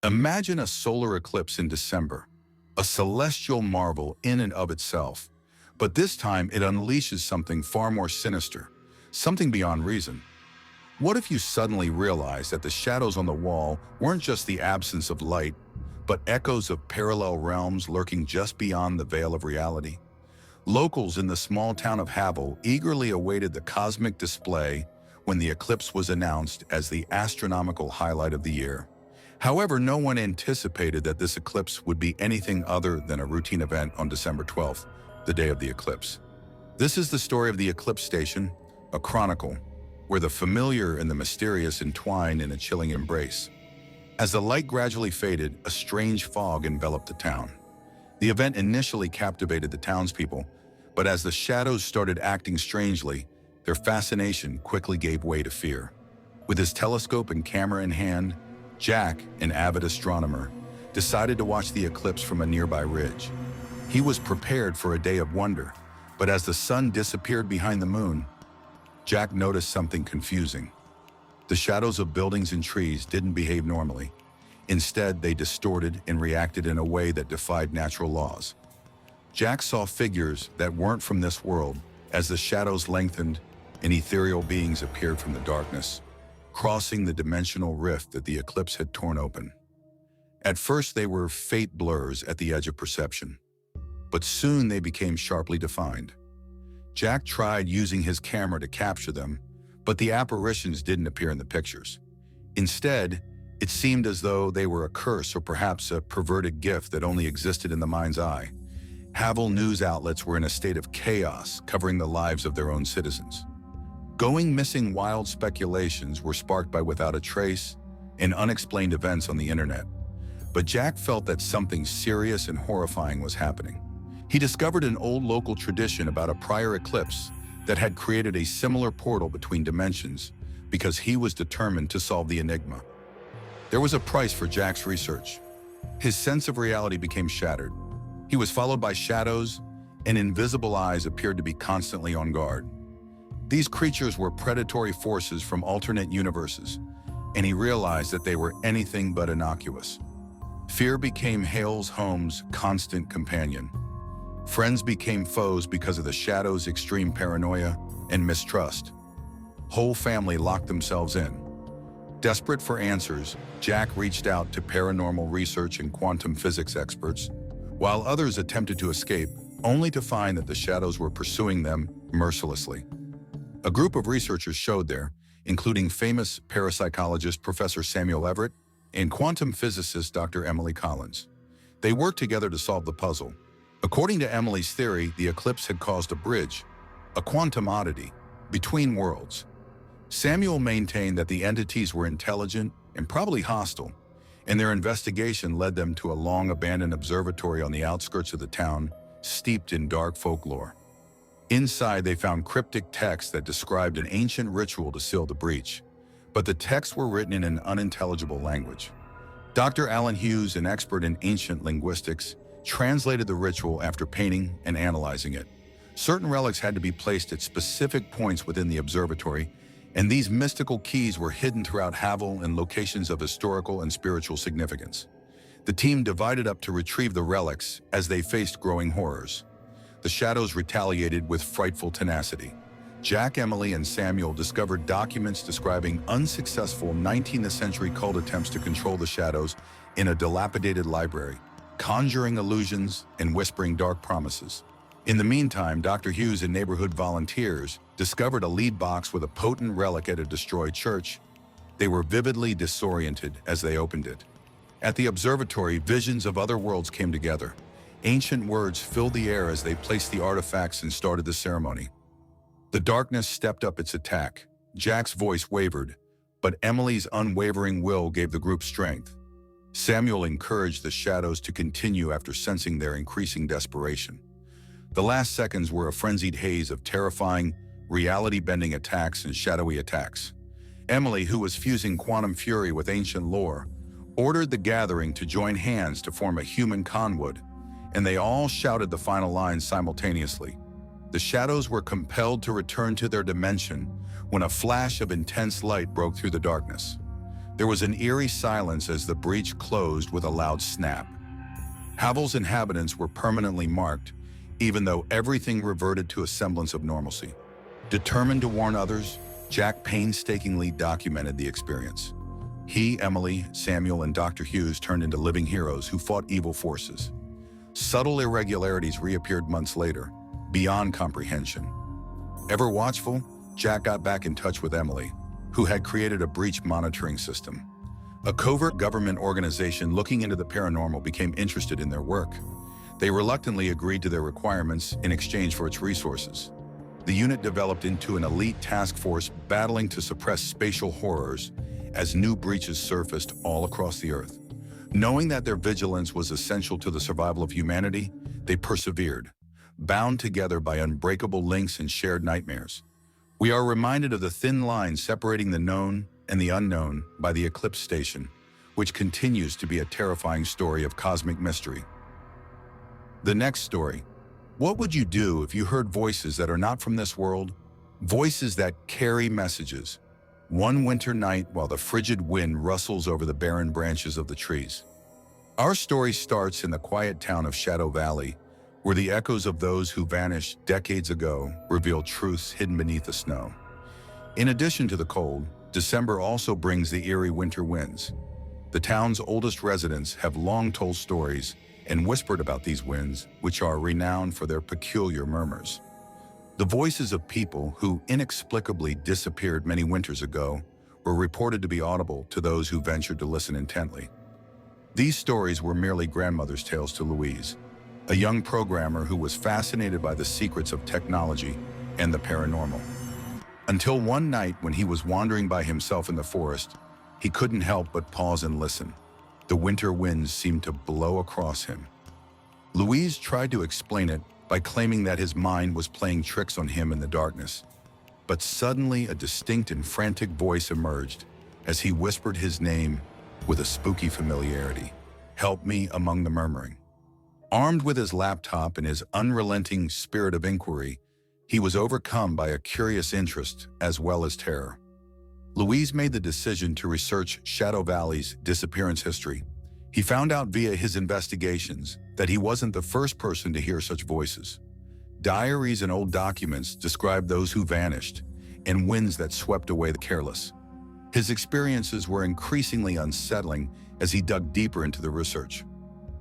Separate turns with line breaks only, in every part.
Imagine a solar eclipse in December, a celestial marvel in and of itself. But this time it unleashes something far more sinister, something beyond reason. What if you suddenly realized that the shadows on the wall weren't just the absence of light, but echoes of parallel realms lurking just beyond the veil of reality? Locals in the small town of Havel eagerly awaited the cosmic display when the eclipse was announced as the astronomical highlight of the year. However, no one anticipated that this eclipse would be anything other than a routine event on December 12th, the day of the eclipse. This is the story of the eclipse station, a chronicle, where the familiar and the mysterious entwine in a chilling embrace. As the light gradually faded, a strange fog enveloped the town. The event initially captivated the townspeople, but as the shadows started acting strangely, their fascination quickly gave way to fear. With his telescope and camera in hand, Jack, an avid astronomer, decided to watch the eclipse from a nearby ridge. He was prepared for a day of wonder, but as the sun disappeared behind the moon, Jack noticed something confusing. The shadows of buildings and trees didn't behave normally. Instead, they distorted and reacted in a way that defied natural laws. Jack saw figures that weren't from this world as the shadows lengthened and ethereal beings appeared from the darkness, crossing the dimensional rift that the eclipse had torn open. At first, they were faint blurs at the edge of perception, but soon they became sharply defined. Jack tried using his camera to capture them, but the apparitions didn't appear in the pictures. Instead, it seemed as though they were a curse or perhaps a perverted gift that only existed in the mind's eye. Havel news outlets were in a state of chaos, covering the lives of their own citizens. Going missing wild speculations were sparked by Without a Trace and unexplained events on the internet. But Jack felt that something serious and horrifying was happening. He discovered an old local tradition about a prior eclipse that had created a similar portal between dimensions because he was determined to solve the enigma. There was a price for Jack's research. His sense of reality became shattered. He was followed by shadows, and invisible eyes appeared to be constantly on guard. These creatures were predatory forces from alternate universes, and he realized that they were anything but innocuous. Fear became Hale's home's constant companion. Friends became foes because of the shadows' extreme paranoia and mistrust. Whole family locked themselves in. Desperate for answers, Jack reached out to paranormal research and quantum physics experts, while others attempted to escape, only to find that the shadows were pursuing them mercilessly. A group of researchers showed there, including famous parapsychologist Professor Samuel Everett and quantum physicist Dr. Emily Collins. They worked together to solve the puzzle. According to Emily's theory, the eclipse had caused a bridge, a quantum oddity, between worlds. Samuel maintained that the entities were intelligent and probably hostile, and their investigation led them to a long-abandoned observatory on the outskirts of the town, steeped in dark folklore. Inside, they found cryptic texts that described an ancient ritual to seal the breach, but the texts were written in an unintelligible language. Dr. Alan Hughes, an expert in ancient linguistics, translated the ritual after painting and analyzing it. Certain relics had to be placed at specific points within the observatory, and these mystical keys were hidden throughout Havel in locations of historical and spiritual significance. The team divided up to retrieve the relics as they faced growing horrors. The shadows retaliated with frightful tenacity. Jack, Emily, and Samuel discovered documents describing unsuccessful 19th century cult attempts to control the shadows in a dilapidated library, conjuring illusions and whispering dark promises. In the meantime, Dr. Hughes and neighborhood volunteers discovered a lead box with a potent relic at a destroyed church. They were vividly disoriented as they opened it. At the observatory, visions of other worlds came together. Ancient words filled the air as they placed the artifacts and started the ceremony. The darkness stepped up its attack. Jack's voice wavered, but Emily's unwavering will gave the group strength. Samuel encouraged the shadows to continue after sensing their increasing desperation. The last seconds were a frenzied haze of terrifying, reality-bending attacks and shadowy attacks. Emily, who was fusing quantum fury with ancient lore, ordered the gathering to join hands to form a human conwood, and they all shouted the final lines simultaneously. The shadows were compelled to return to their dimension when a flash of intense light broke through the darkness. There was an eerie silence as the breach closed with a loud snap. Havel's inhabitants were permanently marked, even though everything reverted to a semblance of normalcy. Determined to warn others, Jack painstakingly documented the experience. He, Emily, Samuel, and Dr. Hughes turned into living heroes who fought evil forces. Subtle irregularities reappeared months later, beyond comprehension. Ever watchful, Jack got back in touch with Emily, who had created a breach monitoring system. A covert government organization looking into the paranormal became interested in their work. They reluctantly agreed to their requirements in exchange for its resources. The unit developed into an elite task force battling to suppress spatial horrors as new breaches surfaced all across the Earth. Knowing that their vigilance was essential to the survival of humanity, they persevered, bound together by unbreakable links and shared nightmares. We are reminded of the thin line separating the known and the unknown by the Eclipse Station, which continues to be a terrifying story of cosmic mystery. The next story. What would you do if you heard voices that are not from this world? Voices that carry messages. One winter night while the frigid wind rustles over the barren branches of the trees. Our story starts in the quiet town of Shadow Valley, where the echoes of those who vanished decades ago reveal truths hidden beneath the snow. In addition to the cold, December also brings the eerie winter winds. The town's oldest residents have long told stories and whispered about these winds, which are renowned for their peculiar murmurs. The voices of people who inexplicably disappeared many winters ago were reported to be audible to those who ventured to listen intently. These stories were merely grandmother's tales to Louise, a young programmer who was fascinated by the secrets of technology and the paranormal. Until one night when he was wandering by himself in the forest, he couldn't help but pause and listen. The winter winds seemed to blow across him. Louise tried to explain it by claiming that his mind was playing tricks on him in the darkness. But suddenly a distinct and frantic voice emerged as he whispered his name with a spooky familiarity. "Help me," among the murmuring. Armed with his laptop and his unrelenting spirit of inquiry, he was overcome by a curious interest as well as terror. Louise made the decision to research Shadow Valley's disappearance history. He found out via his investigations that he wasn't the first person to hear such voices. Diaries and old documents described those who vanished and winds that swept away the careless. His experiences were increasingly unsettling as he dug deeper into the research.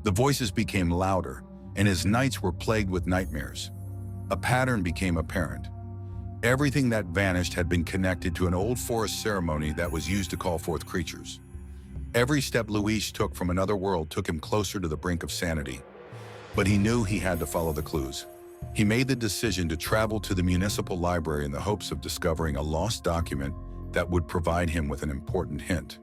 The voices became louder, and his nights were plagued with nightmares. A pattern became apparent. Everything that vanished had been connected to an old forest ceremony that was used to call forth creatures. Every step Luis took from another world took him closer to the brink of sanity. But he knew he had to follow the clues. He made the decision to travel to the municipal library in the hopes of discovering a lost document that would provide him with an important hint.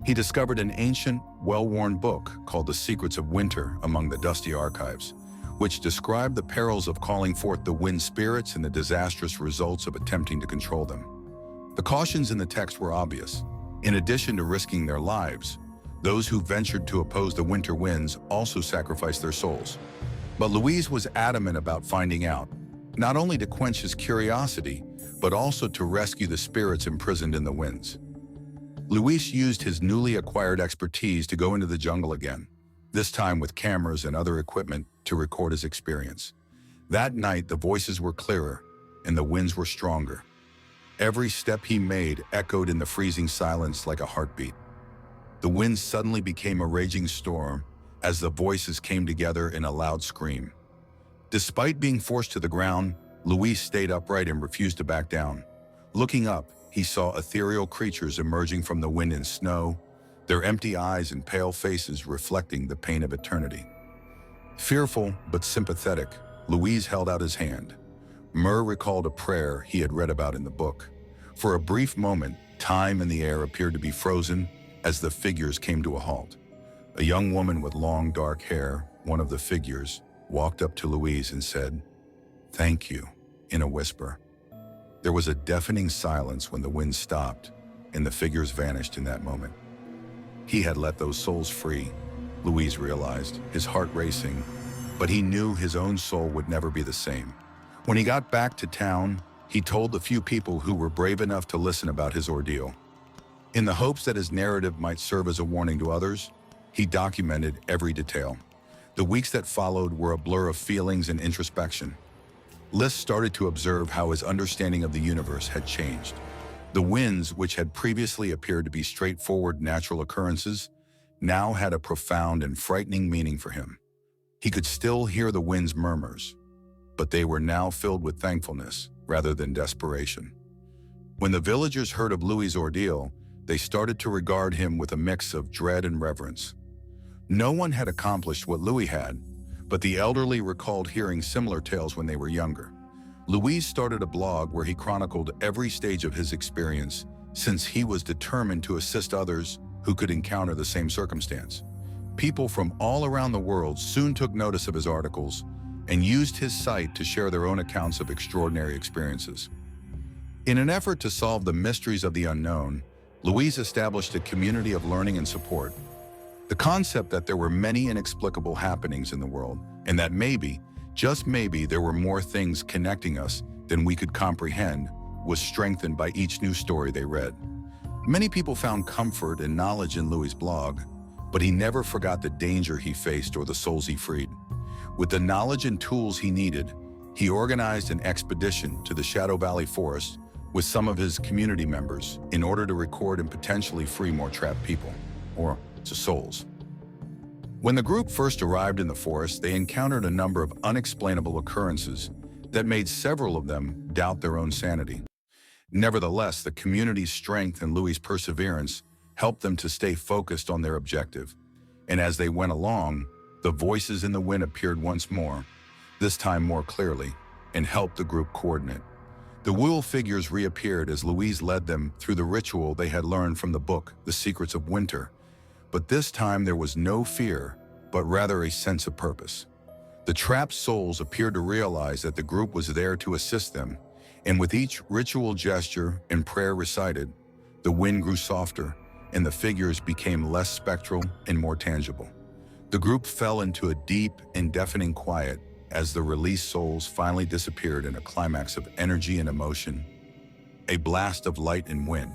He discovered an ancient, well-worn book called The Secrets of Winter among the dusty archives, which described the perils of calling forth the wind spirits and the disastrous results of attempting to control them. The cautions in the text were obvious. In addition to risking their lives, those who ventured to oppose the winter winds also sacrificed their souls. But Louise was adamant about finding out, not only to quench his curiosity, but also to rescue the spirits imprisoned in the winds. Luis used his newly acquired expertise to go into the jungle again, this time with cameras and other equipment to record his experience. That night, the voices were clearer and the winds were stronger. Every step he made echoed in the freezing silence like a heartbeat. The wind suddenly became a raging storm as the voices came together in a loud scream. Despite being forced to the ground, Luis stayed upright and refused to back down. Looking up, he saw ethereal creatures emerging from the wind and snow, their empty eyes and pale faces reflecting the pain of eternity. Fearful but sympathetic, Louise held out his hand. Murr recalled a prayer he had read about in the book. For a brief moment, time and the air appeared to be frozen as the figures came to a halt. A young woman with long dark hair, one of the figures, walked up to Louise and said, "Thank you," in a whisper. There was a deafening silence when the wind stopped and the figures vanished in that moment. He had let those souls free, Louise realized, his heart racing, but he knew his own soul would never be the same. When he got back to town, he told the few people who were brave enough to listen about his ordeal. In the hopes that his narrative might serve as a warning to others, he documented every detail. The weeks that followed were a blur of feelings and introspection. Liss started to observe how his understanding of the universe had changed. The winds, which had previously appeared to be straightforward natural occurrences, now had a profound and frightening meaning for him. He could still hear the wind's murmurs, but they were now filled with thankfulness rather than desperation. When the villagers heard of Louis's ordeal, they started to regard him with a mix of dread and reverence. No one had accomplished what Louis had, but the elderly recalled hearing similar tales when they were younger. Louis started a blog where he chronicled every stage of his experience, since he was determined to assist others who could encounter the same circumstance. People from all around the world soon took notice of his articles and used his site to share their own accounts of extraordinary experiences. In an effort to solve the mysteries of the unknown, Louis established a community of learning and support. The concept that there were many inexplicable happenings in the world, and that maybe, just maybe, there were more things connecting us than we could comprehend, was strengthened by each new story they read. Many people found comfort and knowledge in Louis's blog, but he never forgot the danger he faced or the souls he freed. With the knowledge and tools he needed, he organized an expedition to the Shadow Valley Forest with some of his community members in order to record and potentially free more trapped people, or souls. When the group first arrived in the forest, they encountered a number of unexplainable occurrences that made several of them doubt their own sanity. Nevertheless, the community's strength and Louis's perseverance helped them to stay focused on their objective. And as they went along, the voices in the wind appeared once more, this time more clearly, and helped the group coordinate. The Wuhl figures reappeared as Louis led them through the ritual they had learned from the book, The Secrets of Winter. But this time there was no fear, but rather a sense of purpose. The trapped souls appeared to realize that the group was there to assist them, and with each ritual gesture and prayer recited, the wind grew softer, and the figures became less spectral and more tangible. The group fell into a deep and deafening quiet as the released souls finally disappeared in a climax of energy and emotion, a blast of light and wind.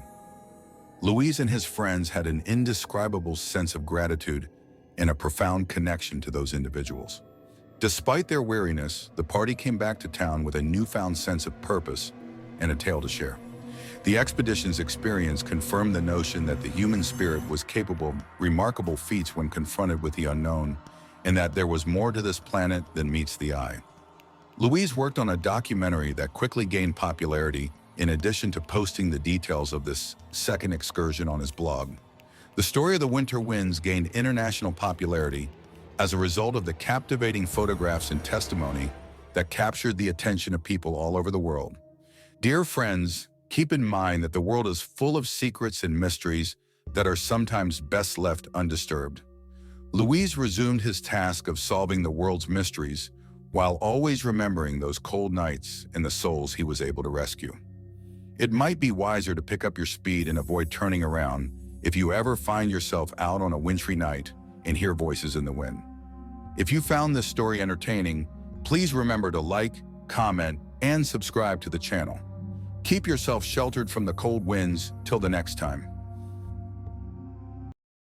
Louis and his friends had an indescribable sense of gratitude and a profound connection to those individuals. Despite their weariness, the party came back to town with a newfound sense of purpose and a tale to share. The expedition's experience confirmed the notion that the human spirit was capable of remarkable feats when confronted with the unknown, and that there was more to this planet than meets the eye. Louis worked on a documentary that quickly gained popularity, in addition to posting the details of this second excursion on his blog. The story of the winter winds gained international popularity as a result of the captivating photographs and testimony that captured the attention of people all over the world. Dear friends, keep in mind that the world is full of secrets and mysteries that are sometimes best left undisturbed. Louis resumed his task of solving the world's mysteries while always remembering those cold nights and the souls he was able to rescue. It might be wiser to pick up your speed and avoid turning around if you ever find yourself out on a wintry night and hear voices in the wind. If you found this story entertaining, please remember to like, comment, and subscribe to the channel. Keep yourself sheltered from the cold winds till the next time.